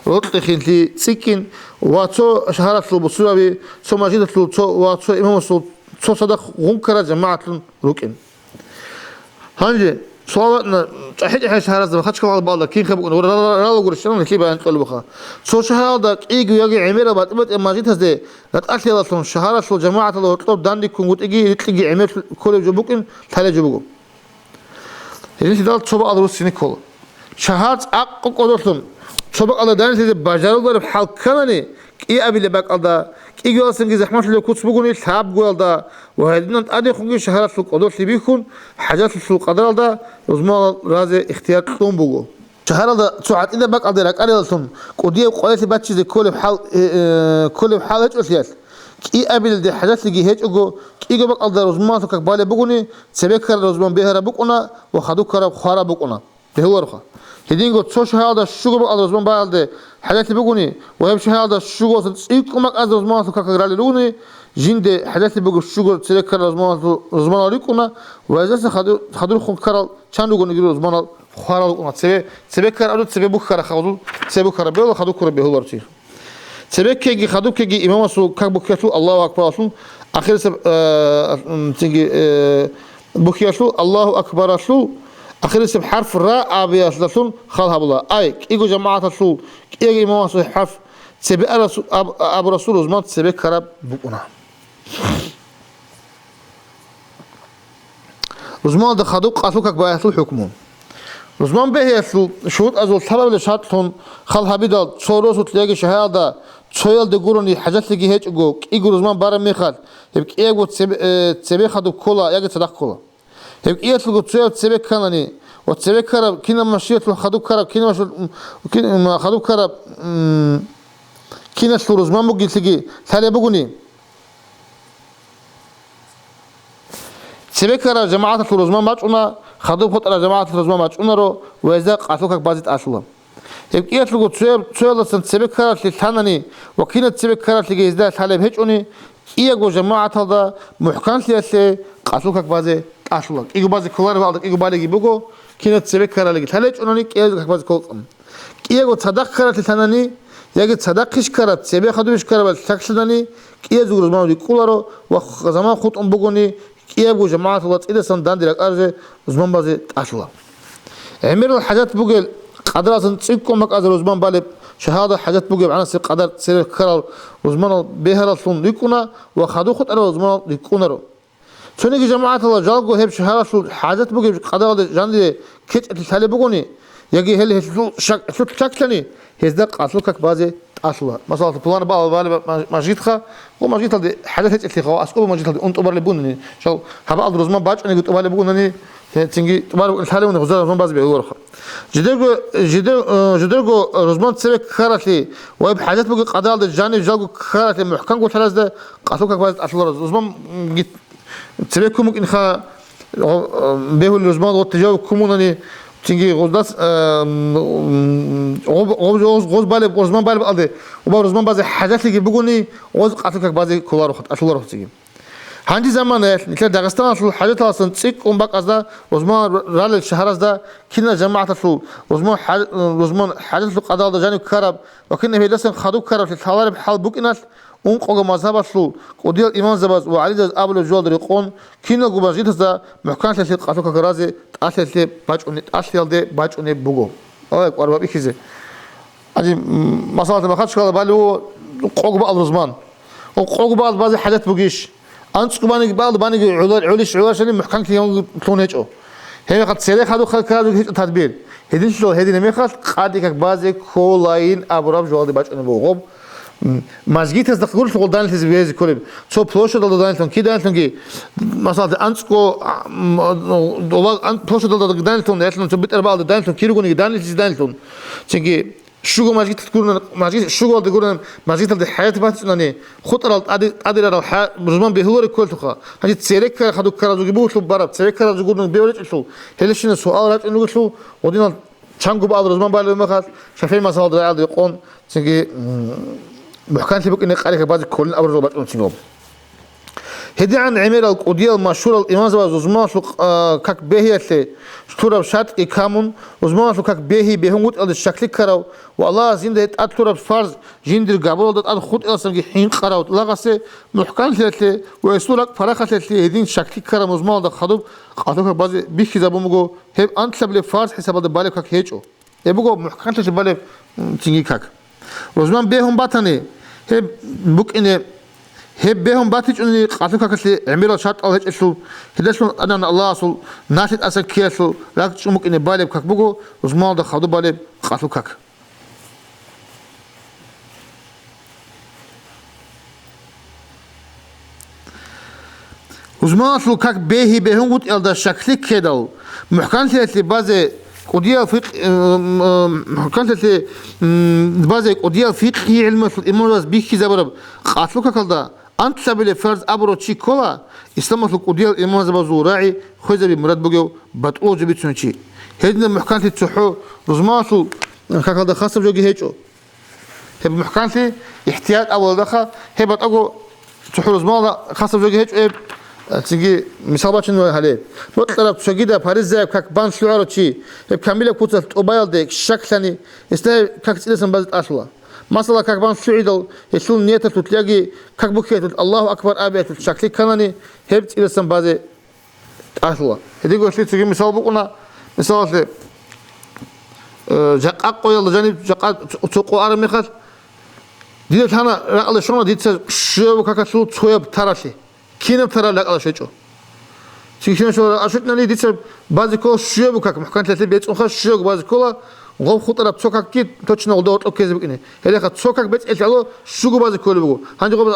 رطل خنتي سكين واتو شهارات البصورة بي سو مجيدة واتو إمام سو صدق غنكرة جماعة ركن هنجي سؤال حاجة شهادة ما خدش كمان بعض كين خبق نقول لا نقول الشرط كيف أنقل بخا سو شهادة يجي عميرة بعد ما جيت هذا لا تأكل أصلا شهادة سو جماعة الله طلب داندي كون قلت يجي عمير كل جبوكين ثلاث جبوكم هذي تدل صباح أدرس سنة كل شهادة أق قدرتهم صباح الله داندي هذا بجارو ضرب حال كناني إيه أبي اللي بق الله كي يقول سنجي زحمة اللي كنت بقولي ثاب قول ده وهذين أدي خنجي شهادة سوق قدر اللي بيكون حاجات سوق قدر ده رزما رازي اختيار توم بقول شهادة ده ساعات إذا بق الله رك أريد لهم قديه قلت بتشي زي كل بحال هيك أشياء كي أبي اللي حاجات اللي هيك أجو كي يقول بق الله رزما سوق بالي بقولي سبيك رزما بهرب بقونا وخدو كرب خارب بقونا بهو رخا هدين قلت سو شهادة شو بق الله رزما بالده حاجات بقولي وهم شهادة شو قصد يكمك از رزما سوق كغرالي لوني جند حاجات بقول شو سبيك رزما ريكونا وإذا خدو خون كرال چند روز نگیرو رزما خارل اونا سبب کار سبب بخار خودو سبب کار بیل خودو کار بیل ورچی سبب کی خودو کی امام سو کاک بکیاتو الله اکبر اسون آخر سب تیگی بکیاتو الله اکبر اسون آخر سب حرف را آبی اسون خالها بلا ای ایگو جماعت اسون ایگو امام سو حرف سبب رسول اب رسول رزما سبب کار بکونا رزمان ده خدوق قاسو كك بايسو حكمون رزمان به يسو شروط ازول سبب لشاتون خالها بيدال صوروسو تلاقي شهادة تسويل ده قروني حاجات لقي هيج اقو ايقو رزمان بارا ميخال هبك ايقو تسبي خدوق كولا ايقو صدق كولا هبك ايقو تسويل تسبي كاناني وتسبي كرب كينا مشيت خدوق كرب كينا خدوق كرب كينا سو رزمان بقي تلاقي ثالي بقوني سبيك على جماعة الرزمان ماجونا خدوب خط على جماعة الرزمان ماجونا رو وإذا قاسوك بازت أصلا يبقى يطلقوا تسويل سنت سبيك على الثاني وكينة سبيك على الجيزة حالب هيجوني إيجو جماعة هذا محكم سياسي قاسوك بازت أصلا إيجو باز كلار بعض إيجو بالي جيبوكو كينة سبيك على الثاني هيجوني إيجو باز كلام إيجو تصدق على الثاني يجي تصدقش كرت سبيك خدوبش كرت تكسلني إيجو رزمان يقولارو وزمان خط بقوني يبغوا جماعة الله إذا سندان ديرك أرجع زمان بازي أصلا عمر الحاجات بقول قدر أصلا تسيبكم مك أزر زمان بالب شهادة حاجات بقول عنا سير قدر سير كرال زمان بهرا صون يكونا وخدو خد أنا زمان يكونا رو شنو جماعة الله جالقو هب شهادة حاجات بقول قدر جاندي كت الحالة بقولني يجي هل شو شكلني هزدق أصلك بازي أصلا مثلا بلان بعض ماجيتها وماجيت هذه حاجات هيك اللي خوا أسكوب ماجيت هذه أنت أبر لبونني شو هبقى أدرس ما باج أنا قلت أبر لبونني تيجي أبر الحالة ونخزر رزمان باز بيقول رخا جدرجو رزمان تسوي كارتي ويب حاجات بقول قدر الجانب جالقو كارتي محكم قلت هذا ده أسلوك باز أصلا رزمان جت تسوي كم ممكن خا بيهو الرزمان وتجاوب كمونني تيجي غوزداس غوز بالي رزمان بالي بالده وبا رزمان بعض حاجات اللي بيقولني غوز قاتلك بعض كلار وخد أشلار وخد تيجي هندي زمان مثل داغستان أصل حاجات أصلا تسيك بق أصلا رزمان رال الشهر أصلا كنا جماعة أصل رزمان حاجات القضاء ده جانب كرب وكنا في لسه خدوا كرب في الحوار بحال بوك الناس قوم مذهب أصل قدير الإمام زباز وعلي ذا أبو الجوال دريقون كنا جوباجيت هذا محكمة تلسي قاتلك كرازي تأثير باجوني تأثير ده باجوني بوجو أوه قرب بيكيزه أجي مثلا ما خدش كذا بالو قوم بعض رزمان وقوم بعض حاجات بوجيش أنت كمان بعض باني علش عشان محكم كيان تونيجو هي قد سيرة خدوا خد تدبير هدين شو هدين ميخات قادي كبازي كولاين أبراب جوال باش أنا بوغب مازجيت هذا تقول شغل دانل تزبيز كلهم شو بلوشة دل دانلتون كي دانلتون كي مثلا أنتكو والله أنت بلوشة دل دانلتون دانلتون تبيت أربعة دانلتون كي يقولون دانل دانلتون تيجي شو مازجيت تقولون مازجيت شو قال تقولون مازجيت هذا الحياة بس إنني خطر أدي على الحياة بزمان بهور الكل تخا هذه تسيرك خدوا كرازو جيبوا شو برا تسيرك كرازو يقولون بيورج شو هلش السؤال رات إنه شو ودينا شانكو بعض الزمان بالله ما خاص شايفين مثلا ضياع يقون تيجي محكان تبقى إنك عليك بعض كل أبرز وبعد أنتيهم هدي عن عمير القديل مشهور الإمام زمان شو كك بهي اللي شتورب شات إكامون وزمان شو كك بهي قلت هذا الشكل كراو والله زين ده أتورب فرز جندر قبول ده أخذ أصلا حين كراو لغسه محكان اللي ويسولك فرقة اللي هدين شكل كرا زمان ده خدوب قاتوك بعض بيخي زبون هب أنت قبل فرز حساب ده بالك كك هيجو يبغوا محكان اللي بالك تيجي كك وزمان بهم باتني هب بوك إنه هب بهم باتج إني قاتل كاسل عميرة شرط الله يجلسوا هدشون أنا الله أصل ناسيت أسك كيسوا لكن شو ممكن يبالي بكك بقو وزمان ده خدوا بالي قاتل كك وزمان أصل كك بهي بهم قلت إلدا شكل كده محكان اللي بعض قضية فقه محكان اللي بعض قضية فقه علم الإمام بيخي زبرب قاتل كك ده أنت سبيل فرز أبرو تشي كلا إسلام في القضية الإمام زبازو راعي خوزة بمراد بجو بتقول جبت شنشي هيدنا محكمة التحو رزماسو كذا ده خاصة بجو جهيجو هي بمحكمة احتياط أول دخل هي بتقول تحو رزمالا خاصة بجو جهيجو إيه تيجي مثال باشنو هالي بطلب شقيدة باريزة كك بان شعره تشي هي كاملة كوتة أوبايل ديك شكلني استاهل كك تلسم بزت أصلا مثلا كك بان سعيدل يسون نيته تلاقي كك بكيت الله أكبر أبيت شكل كناني هبت إلى سنبازي أصلا هذي قلت لي تجي مثال بقولنا مثال جاق قوي جانب جاق تقو أرمي خد ديت هنا رأل شلون ديت شو كك شو تسوي بتراشي كينا بترى لك على شيء تيجي شو أشوفنا لي ديت بازيكو شو بكك محكمة ثلاثة بيت أخر شو بازيكولا غوب خطر بسوكك كي توشنا ودور أوكي بقيني هذا خد سوكك بيت إلتالو شو بعض كله بقول هنجي غوب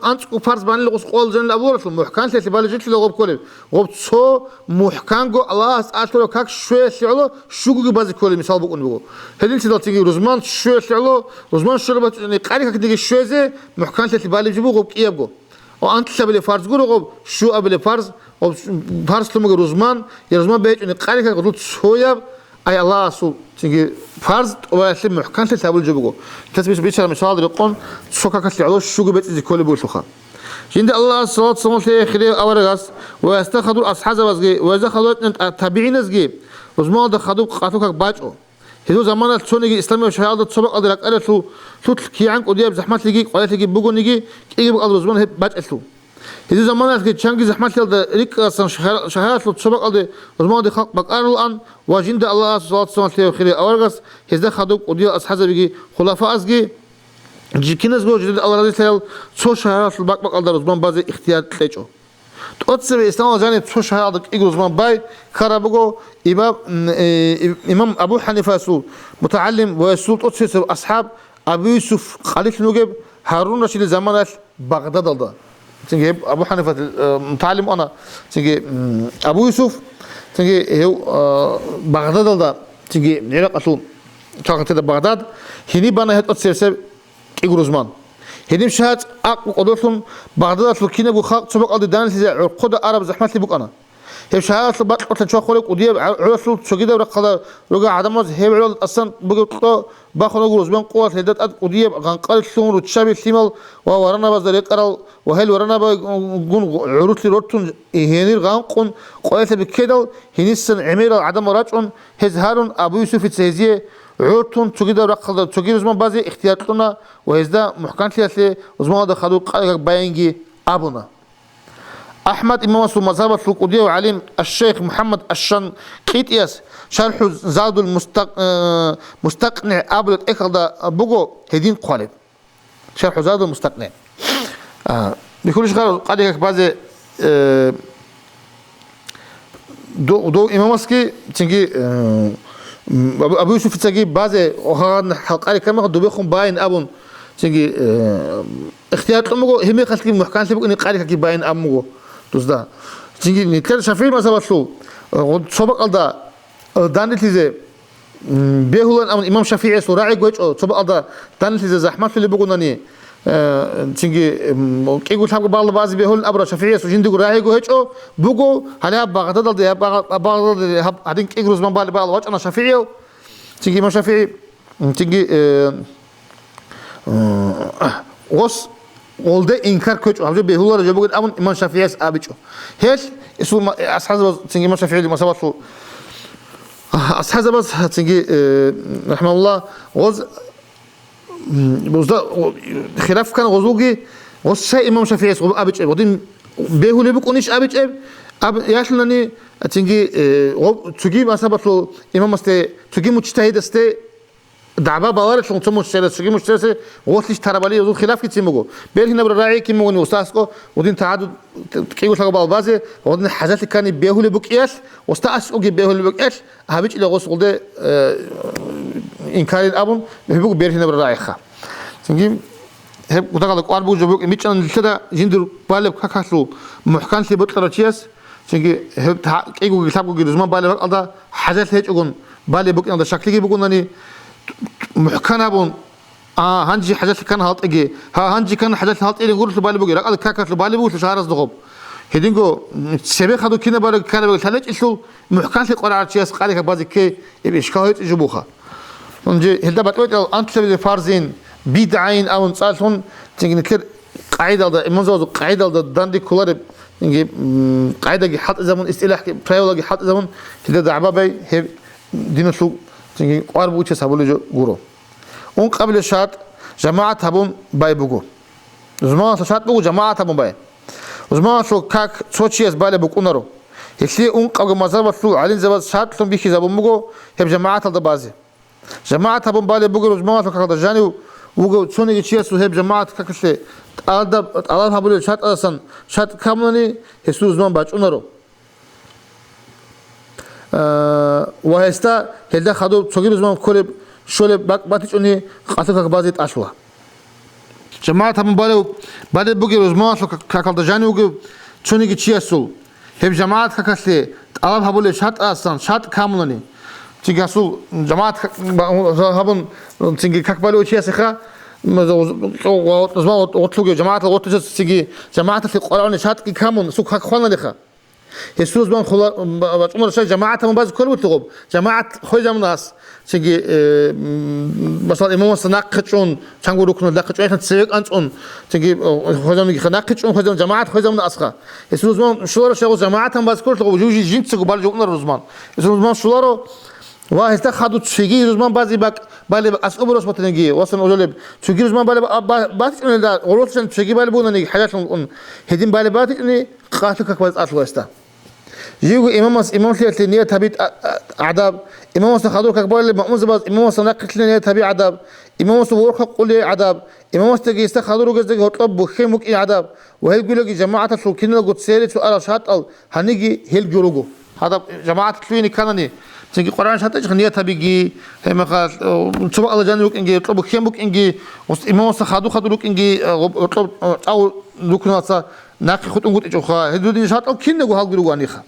أنت وفارس بان لغوس قول جن الأول في المحكمة اللي بالي جت لغوب كله غوب سو محكمة جو الله أشلو كك شوي شعله شو بعض كله مثال بقول هذا اللي تيجي روزمان شوي شعله روزمان شو بس يعني قاري كك تيجي شوي زي محكمة اللي بالي جيبه غوب كي يبغو وأنت سبلي فارس قول غوب شو قبل فارس غوب فارس لما روزمان يا روزمان بيت يعني قاري كك غلط شوية أي الله سو تيجي فرض ويسلم محكمة تابل جبوجو تثبت بيشر مثال يقول شوكا كسل عدو شوكو بيت إذا كل بوشوخا جند الله صلى الله عليه وسلم خير أورجاس ويستخدموا الأصحاب وزجي وإذا خدوا التابعين زجي وزمان ده خدوا قاتوك باجو هذو زمان السنة إسلامي وشهادة سبق أدرك ألا شو كي عنك ودي بزحمة لجي قلت لجي بوجو نجي كي بقى زمان باج أسلو هذو زمان كي تشانجي زحمة لده ريك أصلا شهادة سبق أدرك زمان ده خلق بقى الآن وجند الله صلى الله عليه وسلم خير أورجاس هذا خدوا ودي أصحاب بيجي خلفاء أزجي كناس جو جد الله رضي الله شو شهادة الباق أدرك زمان بعض اختيار تلاجو تقصي إسلام جانب شو شهادة إجر زمان باي كربجو إمام أبو حنيفة سو متعلم وسو تقصي أصحاب أبو يوسف خليفة نجيب هارون رشيد زمان بغداد الله تيجي أبو حنيفة متعلم أنا تيجي أبو يوسف تيجي هو بغداد الله تيجي نيرك أصلا كانت بغداد هني بنا هت أتصير إجر زمان هديم شهادة أقوى قدرتهم بغداد فلكينا بخاق سبق أرض دان اللي عقود عرب زحمة اللي بقنا هي شهادة بعد قلت شو خلق ودي عرفوا شو كده ورقة رجع عدم هي عرض أصلا بقول باخذ نقول زمان قوة هدات ودي غنقل شلون وتشابه ثمل وورانا بذلك أرى وهل ورانا بقول عروض لروتون هني غنقون قوية بكده هني السن عمير عدم راجعون هزهارون أبو يوسف التهزية عورتون تجد رقة تجد زمان بعضي اختياراتنا وهذا محكمة ثلاثة زمان هذا خدوا قارئ بينجي أبونا أحمد إمام سو مذهب الفقودية وعلم الشيخ محمد الشنقيطياس شرح زاد المستقنع قبل الإخضاء بقو هدين قالب شرح زاد المستقنع بكل شغل قارئ بعضي دو إمامسكي تنجي أبو يوسف تنجي بعض وهان حلقة كم دو بيخون باين أبون تنجي اختيار تلمو هم يخلي محكان تبغى نقاري كي باين أمو تزدا تنجي نتكلم شافعي ما سبب سبق الله داني تيزه بيهولن أمون إمام شافعي سراعي قوي سبق الله داني تيزه زحمة اللي بقولني تنجي كي يقول حق بعض بعض بيهولن أبرا شافعي سجندي قراعي قوي بقول هلا بعض ده بعض هذين كي يقول زمان بعض واج أنا شافعي تنجي إمام شافعي تنجي وس oldu inkar köç. Amca behular acaba bugün amun İmam Şafii'ye abiço. Hiç isul ashab tingi İmam Şafii masabatu. Ashab tingi rahmetullah oz bozda khilaf kan ozugi oz şey İmam Şafii'ye abiço. Odin behule bu konuş abiço. Ab yaşlanani tingi o tugi masabatu İmam este tugi mujtahid este دعبا باور شون تمو شيله سجي مشترسه وصلش تربالي يزو خلاف كتير مجو بيل هنا براعي كي موني وستاسكو ودين تعدد كيقول لك بالبازي ودين حاجات كان بيهول بقياس وستاس اوجي بيهول بقياس هابيج الى غسل ده انكار الابون بيقول بيل هنا براعي خا سنجي هب وتقال قاربو جبوك ميچان لدا جندر بالب كاكاسلو محكان سي بطرچياس سنجي هب كيقول حسابو جزما بالب الدا حاجات هيج اون بالب بقين ده شكلي بقولني محكنا بون هنجي حاجات كان هالط اجي هنجي كان حاجات هالط اجي نقول بالي بقول رقل كاكات بالي بقول شهر صدقوب هدينكو سبي خدو كنا بالك كان بقول ثلاث اسلو محكان في قرار تشيس قالك بعض كي اشكاوت جبوخه نجي هدا بتقول انت سبي فارزين بدعين او صالحون تيجي نكر قاعده ده منزوز قاعده ده داندي كولر نجي قاعده حط زمن اصطلاح برايولوجي حط زمن هدا دعبه باي دينسو تيجي قارب وجه سابولو غورو اون قبل شات جماعه هبون باي بوغو زمان شات بوغو جماعه هبون باي زمان شو كاك سوتشيس باله بوكونرو هسي اون قبل مزار سو علين زبا شات تم بيخي زبون بوغو هب جماعه هذا بازي جماعه هبون باله بوغو زمان شو كاك جاني وغو سوني تشيس هب جماعه كاكسه الله هبول شات اسن شات كامني هسو زمان باچونرو وهستا هلدا خدو صغير زمان كل شوله باتيچوني قاتك بازيت اشوا جماعه هم بالو بوغي زمان شو كاكالدا جاني وغو چونيگي چياسو هب جماعه كاكسه الله هبول شات اسن شات كامني تيگاسو جماعه هبون تيگي كاك بالو چياسخا زمان اوتلوگي جماعه اوتچ تيگي جماعه في قران شات كامون سو كاك خوانا لخا يسوس بان خلا عمر شيء جماعة من بعض كل وتغب جماعة خوي ناس تيجي مثلا إمام سناقشون تانغو ركن ناقشون إحنا تسيق أنتون تيجي خوي جماعة ناقشون خوي جماعة خوي من أسخا يسوس بان شلون شيء جماعة من بعض كل وتغب جوجي جين تسيق بالج وقنا الرزمان يسوس بان شلون واحد خدوا تيجي رزمان بعضي باك بالي أسأب رز بتنجي وصلنا أولب تيجي رزمان بالي بات إنه ده ولوت عشان تيجي بالي بونا نيجي حاجات هدين بالي بات إنه قاتلك كويس أصله استا يجوا إمام سليت لنية تبي عذاب إمام خدوا كبار اللي مأمون زباز إمام نقت لنية تبي عذاب إمام ورخ قولي عذاب إمام تجي استخدروا جزء هطلب بخيمك إيه عذاب وهل يقول لك جماعة السلكين لو قد سيرت سؤال شات أو هنيجي هل جروجو هذا جماعة تلويني كانني تيجي قرآن شات إيش خنية تبي جي هم خاص سبق الله جانوك إنجي يطلب بخيمك إنجي إمام خدوا لك إنجي يطلب أو لكنا صا ناقي خد أنقول إيش هدول شات أو كين نقول هالجروجو أنيخا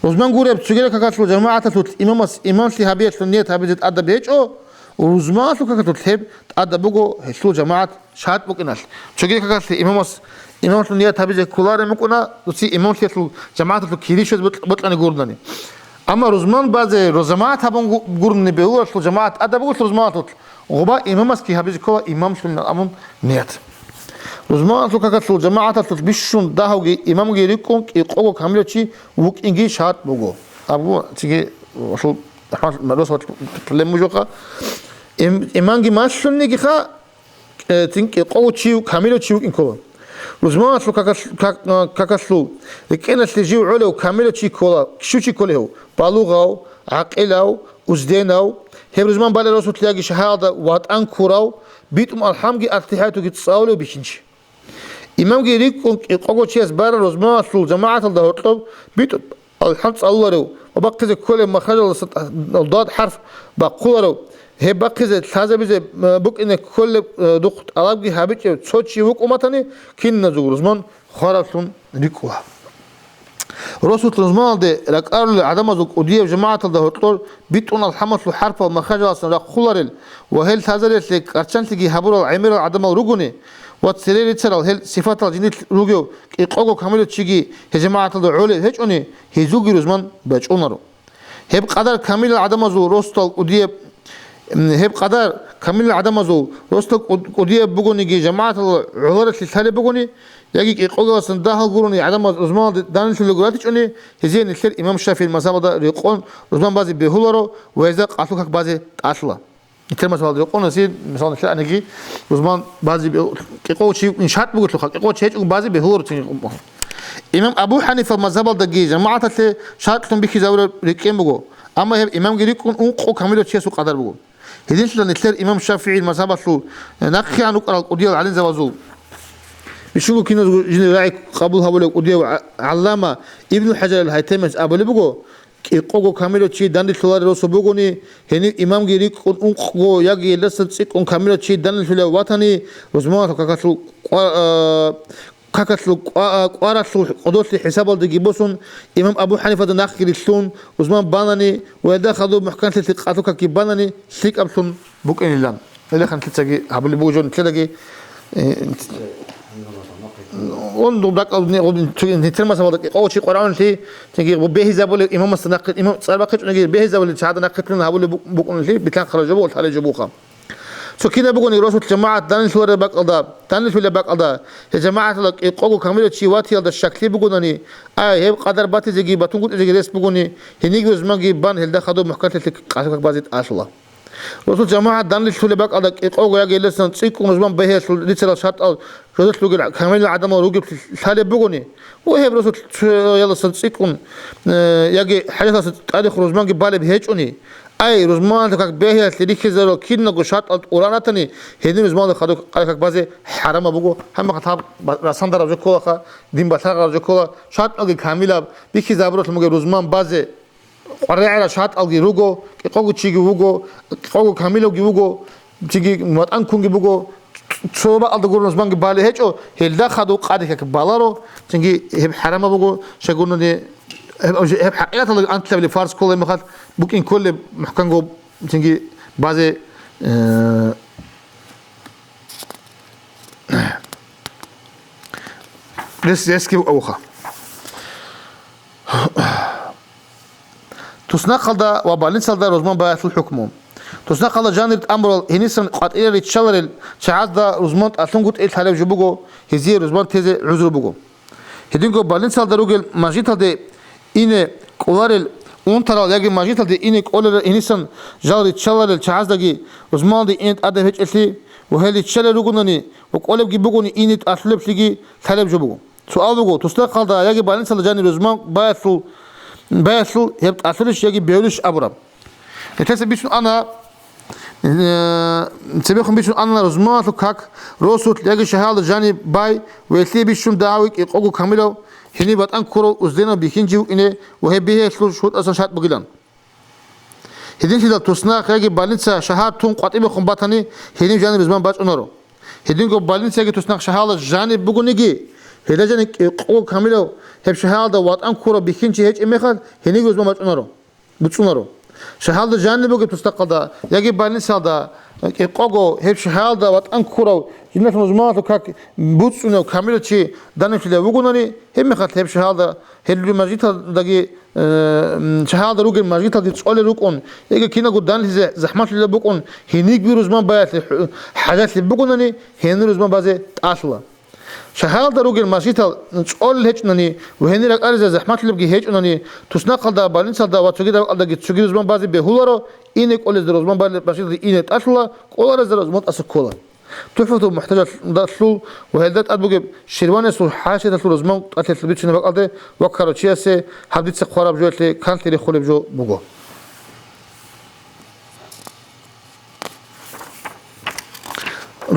روزمان غوري بتشجير كاكاتلو جماعة تلوت إمام سيهابية تلنية تهابية تأدى بيج أو روزمان شو كاكاتلو تهب تأدى بوجو هسلو جماعة شات بوكيناش تشجير كاكاتلو إمام تلنية تهابية كولار مكونا تسي إمام تلو جماعة تلو كيريش بطلعني غورداني أما روزمان بعض روزمات هبون غورني بيقول شو جماعة أدى بوجو روزمان تلو غبا إمام سيهابية كوا إمام شلنا أمون نيات روزمان شو كاكاتلو جماعة تلو بيشون داهوجي إمام غيريكم يقوقو كاملة وك إنجي شات بوجو أبغو تيجي شو مدرسة تلم مجوكا إمانجي ما شلني كخا تينك يقوقو تشيو كاملة تشيو إنكوا روزمان شو كاكاتلو لكن تجيو علو كاملة تشي كولا شو تشي كله بالوغاو عقلاو وزديناو هي روزمان بالي راسو تلاقي شهادة وات أنكوراو بيتم الحمد ارتحاتو كتصاولو بيشنش إمام جيريك قوة شيء بار رزما سول جماعة الدهورتلو بيت الحمد الله رو وبقي كل ما خرج الضاد حرف بقوله هي بقي هذا بيز بق إن كل دقت ألاقي هابط صوتشي وق أمتني كين نزور رزمان خارجون ريكوا رسول رزمان ده ركار عدم زوج وديه جماعة الدهورتلو بيتون الحمد الحرف ومخرج أصلا خلرل وهل هذا اللي كرشان تجي هبور العمير العدم الرجوني واتسليل تسرال هل صفات الجنيت روجو إقاقو كامل تشيجي هجماعة الدعولة هجوني هزوجي رزمان بجونرو هب قدر كامل العدم زو رستل وديه هب قدر كامل العدم زو رستل وديه بقوني جماعة العذرة الثالث بقوني يجي إقاقو صنداه قروني عدم رزمان دانش اللي هجوني هزين الثير إمام الشافعي المذهب ده ريقون رزمان بازي بهولرو وإذا قاتلوك بازي أصلا كلمة مثلا يقول نسيت مثلا كلا نجي رزمان بعضي يقول شيء إنشاء بقول له يقول شيء بعضي بهور تيجي إمام أبو حنيفة مذهب الدقي جماعة اللي شاطهم بيخي زاور ركين بقول أما هي إمام جري يكون أنقو كامل شيء سو قدر بقول هذين شلون نتلر إمام الشافعي المذهب شو نقي عنك القضية على زوازو بيشوفوا كنا جن راعي قبل هؤلاء القضية علامة ابن حجر الهيثمي أبو بقول إقاقو كامل شيء دان الشلال رسول بقولي هني إمام جري كون أنقو يجي لسه كون كامل شيء دان الشلال واتني رزمان كاكسلو قارسلو قدوس حساب الدقي بوسون إمام أبو حنيفة دناخ كريسون رزمان بانني ويدا خذوا محكمة الثقاتو كي بانني سيك أبسون بوك إن اللام اللي خان تلاقي هبل بوجون تلاقي وندو داك نترمى سبادك أو شيء قرآن شيء تيجي به زبول إمام السناق إمام صار بقيت نجي به زبول شهادة نقتلنا هبول بوكون شيء بتلان خرج جبول خارج جبوخا سو كده بقولي رسول جماعة دانش ولا بق أدا دانش ولا بق أدا يا جماعة لك إقاقو كامل شيء واتي هذا الشكل بقولني هي قدر باتي زي باتون قلت زي ريس بقولني هنيجي وزمان بان هلدا خدوا محكمة الثقاتو كبازيت أصلا رسول جماعة دانش ولا بق أدا إقاقو يجي لسه تسيكون وزمان به لسه شرط أو رسول لوجل كامل العدم وروجل حاله بقولني وهي رسول يلا تسيكون يجي حاجة تاريخ وزمان بالي بهجوني أي رزمان تكاك بيها تريك زلو كيدنا قشات أورانا تاني هذين رزمان خدوا كاك بازي حرام بقول هم كتاب رسان درب جكولا خا دين بثار درب جكولا شات ألقي كاملة بيكي زابروت مجرد رزمان بازي قرية على شات ألقي روجو كأقو تيجي روجو كأقو كاملة جيوجو تيجي مات أنكون جيوجو شوبا ألقي رزمان بالي هيجو هيدا خدوا قادي كاك بالارو تيجي هب حرام بقول شغلنا دي هب حقيقة اللي أنت تبي فارس كله مخاط بوكين كل محكم جو تيجي بعضه ريسكي أوخا تسناق هذا وبالين سالدا رزمان بيت الحكمهم تسناق هذا جانب أمر هنيسن قاتيل يتشلر شعاد دا رزمان أصلاً قلت إيه حلو جبوجو هزي رزمان تيزي عذر بوجو هدينكو بالين سالدا رجل ماجيت هذا إنه كولارل اون ترى يجي ماجيت هذا إنك أولر هنيسن جالر يتشلر شعاد داقي رزمان دي إنت أده هيك إثلي وهل يتشلر رجونني وقولب جيبوجوني إنت أصلب تيجي حلو جبوجو سؤال بوجو تسناق هذا يجي بالين سالدا جانب رزمان بيسل هبت أصلش يجي بيولش أبرم نتحسب بيشون أنا نسبيكم بيشون أنا رزمان لكاك روسوت يجي شهادة جاني باي ويثلي بيشون دعوك يقوقو كاملو هني بات أنكرو وزدنا بيكينجيو إنه وهي بيه سلو شهود أصلا شهاد بقيلان هدين كده تسناق يجي بالنسا شهاد تون قاتبه خنباتني هني جاني رزمان باج أنورو هدين كده بالنسا يجي تسناق شهادة جاني بقونيجي هذا جاني قو كاملو هب شهادة وات أنكرو بيكينجي هيج إمخال هني رزمان باج أنورو بتشونرو شهادة جاني بقى تستقل ده يجي بالنسا ده قوقو هب شهادة وات أنكرو جنة رزمان كاك بتشونو كاملو شيء دانش له وقولني هم خات هب شهادة هل المجيد دقي شهادة روج المجيد دي تسأل روكون يجي كنا قدام زحمات اللي بكون هنيك برزمان بيت حاجات اللي بكونني هني رزمان بازي أصلا شهادة روج المجيد تسأل هيك نني وهني لك أرز زحمات اللي بيجي هيك نني تسناق ده بالين صدا وتشجع ده تشجع رزمان بازي بهولارو إنك أول رزمان بازي إنك أصلا أول رزمان أسكولا تحفة محتاجة دخل وهذا أدبج شروان سو حاشة دخل رزمان أتلت بيت شنو بقعده وكرر شيء سه حديث سقارب جوته كان تري خلب جو بقى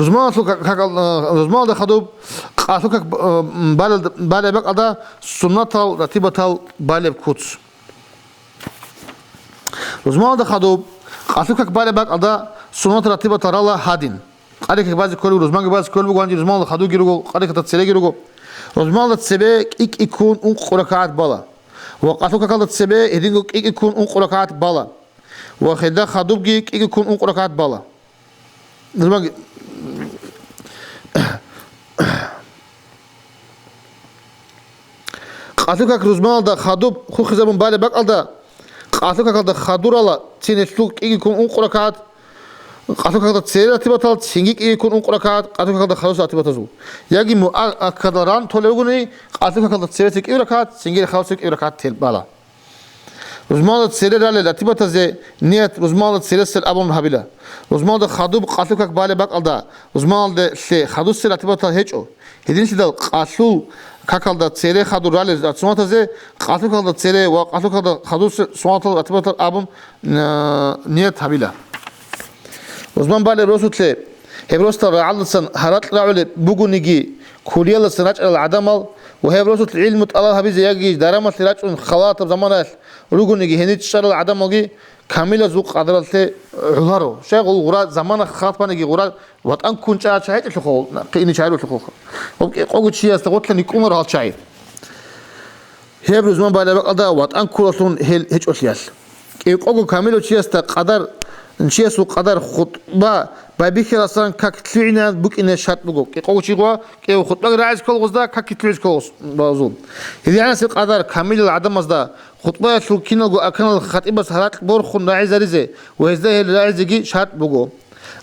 Рузмалу как Рузмал да хадуб асу как балебек ада суннатал ратибатал балеб куц. Рузмал да хадуб асу как балебек ада суннат ратибатал рала хадин. Ари как бази колу Рузмал бази колу гуанди Рузмал да хаду гируго ари как тцеле гируго. Рузмал да цебе икун ун qurakaat bala. Wa асу как да цебе единго икун ун qurakaat bala. Wa khida хадуб ги икун ун qurakaat bala. Рузмал قاتل كاك روزمال دا خادوب خو خزبون بالي باك الدا قاتل كاك دا خادور على تينسلوك إيجي كون أنقركات قاتل كاك دا تسير أتباتال تينجيك إيجي كون أنقركات قاتل كاك دا خلوص أتباتازو ياجي مو أكدران تولوغني قاتل كاك دا تسير تيك إيركات تينجيك خلوص تيك إيركات تيل بالا روزمال دا تسير على أتباتازي نيت روزمال دا تسير سل أبون هابيلا روزمال دا خادوب قاتل كاك بالي باك الدا روزمال دا سي خادوس سل أتباتال هيجو هدين سيدا قاتل какалда цере хаду рали сунатазе қату калда цере ва қату калда хаду сунатал атбатал абум ният хабила узман бале росутле хеброста раалсан харат рауле бугуниги кулияла срач ал адамал ва хебросут илмут алла хабизе яги дарамат рачун халат заманас ругуниги хенит шарал адамалги камила зуқ адралте уларо шайгул гура замана хатпаниги гура ватан кунча чайт лхол қини чайру лхол окей қогу чияста готлани кумар ал чай хебрус ман бале бақада ватан курасун хел хеч осияс ки қогу камило чияста қадар чиясу қадар хутба бабихирасан как тлина букине шат буго ки қогу чигва ки хутба раиз колгозда как тлиз колгоз базул хидиана се қадар камил адамазда خطبة شو كينو أكنال الخطيبة سهرات بورخون راعي رزة وهذا الراعي زجي شات بقو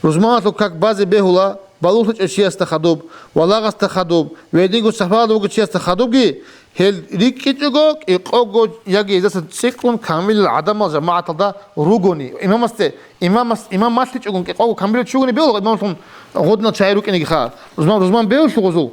رزمات لو كك بعض بهولا بالوت أشياء استخدوب ولا استخدوب ويدينكو سفاد وقت أشياء استخدوب جي هل ريكيتوغو يقوغو يجي إذا سيكون كامل العدم جماعة تدا روغوني إمام ماسلي تقول يقوغو كامل تشوغني بيولو إمام سون غدنا تشايروك إني خا رزمان بيول شو غزو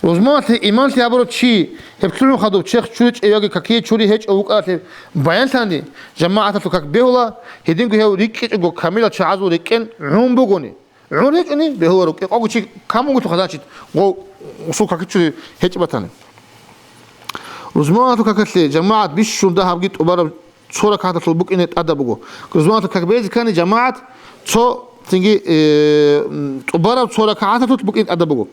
روزمات إيمان تيابرو شيء هبتلون خدوب شيخ شوريش إياجي ككيه شوري هيج أو كاتب بيان ثاني جماعة تلوكك بيهولا هيدينكو هيو ريكيت أو كاميلا شعازو ريكين عم بقوني عم هيج أني بيهولا روك أو شيء كامو قلت خداشيت وصو ككيه شوري هيج بتاني روزمات تلوكك جماعة بيشون ده هبجيت أبارة صورة كاتب تلبوك إني أدبوكو روزمات تلوكك بيز كان جماعة صو تيجي أبارة صورة كاتب تلبوك إني أدبوكو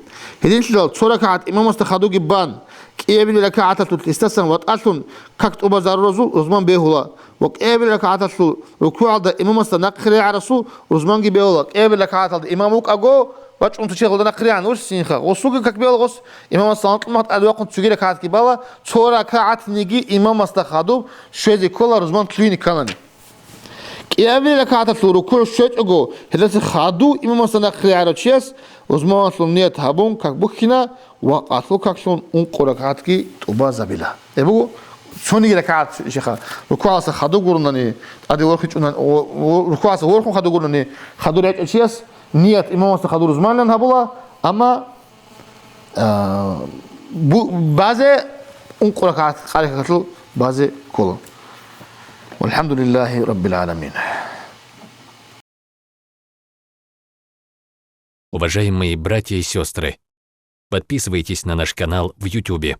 هدين شلال صورة كات إمام استخدو جبان كيابل لك عتلت استسلم واتألتون كات أبا زارزو رزمان بيهولا وكيابل لك عتلت ركوع ده إمام استنقري عرسو رزمان بيهولا كيابل لك عتلت إمامك أجو واتش أنت شيخ ده نقري عن وش سينخا وسوق كبيل غص إمام استنقل مات الوقت تجيله كات كبالا صورة كات نيجي إمام استخدو شيء كله رزمان تليني كلامي كيابل لك عتلت ركوع شيء أجو هذا خادو إمام استنقري عرسيس رزمان سلمنية هابون كبوكينا وقاتلو كاكشون قركاتكي توبا زبيلا ابو شوني ركعات شيخا ركوعس خدو غورناني ادي ورخچون ركوعس ورخو خدو غورناني خدو ريچيس نيت امام خدو رزمانن هابولا اما بعضه قركات قالكاتلو بعضه كولو والحمد لله رب العالمين. Уважаемые братья и сестры, подписывайтесь на наш канал в YouTube.